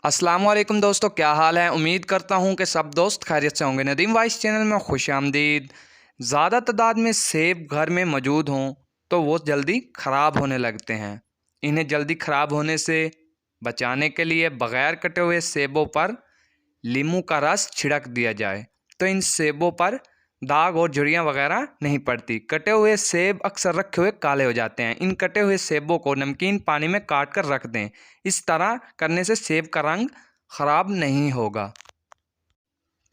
अस्सलामुअलैकुम दोस्तों, क्या हाल है। उम्मीद करता हूँ कि सब दोस्त खैरियत से होंगे। नदीम वाइस चैनल में खुश आमदीद। ज़्यादा तादाद में सेब घर में मौजूद हों तो वो जल्दी ख़राब होने लगते हैं। इन्हें जल्दी ख़राब होने से बचाने के लिए बग़ैर कटे हुए सेबों पर नींबू का रस छिड़क दिया जाए तो इन सेबों पर दाग और झुर्रियाँ वगैरह नहीं पड़ती। कटे हुए सेब अक्सर रखे हुए काले हो जाते हैं। इन कटे हुए सेबों को नमकीन पानी में काट कर रख दें। इस तरह करने से सेब का रंग ख़राब नहीं होगा।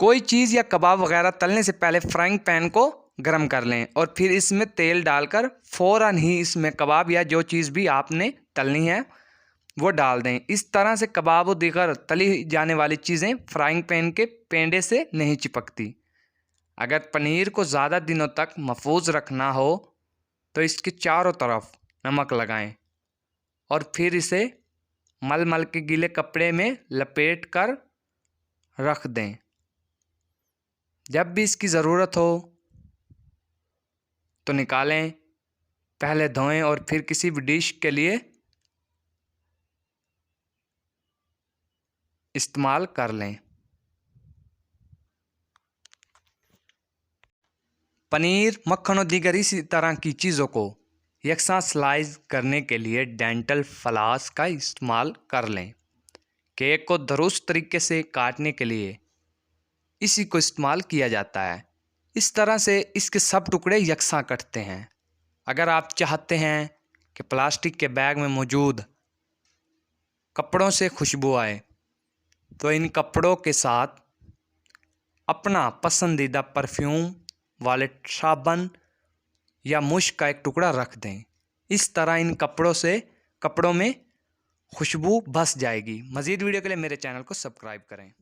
कोई चीज़ या कबाब वगैरह तलने से पहले फ्राइंग पैन को गर्म कर लें और फिर इसमें तेल डालकर फ़ौरन ही इसमें कबाब या जो चीज़ भी आपने तलनी है वो डाल दें। इस तरह से कबाब और दीगर तली जाने वाली चीज़ें फ्राइंग पैन के पेंडे से नहीं चिपकती। अगर पनीर को ज़्यादा दिनों तक महफूज रखना हो तो इसके चारों तरफ नमक लगाएं और फिर इसे मल मल के गीले कपड़े में लपेट कर रख दें। जब भी इसकी ज़रूरत हो तो निकालें, पहले धोएं और फिर किसी भी डिश के लिए इस्तेमाल कर लें। पनीर, मक्खन और दीगर इसी तरह की चीज़ों को यकसां स्लाइस करने के लिए डेंटल फ्लॉस का इस्तेमाल कर लें। केक को दुरुस्त तरीके से काटने के लिए इसी को इस्तेमाल किया जाता है। इस तरह से इसके सब टुकड़े यकसां कटते हैं। अगर आप चाहते हैं कि प्लास्टिक के बैग में मौजूद कपड़ों से खुशबू आए तो इन कपड़ों के साथ अपना पसंदीदा परफ्यूम वाले साबुन या मुश्क का एक टुकड़ा रख दें। इस तरह इन कपड़ों में खुशबू बस जाएगी। मज़ीद वीडियो के लिए मेरे चैनल को सब्सक्राइब करें।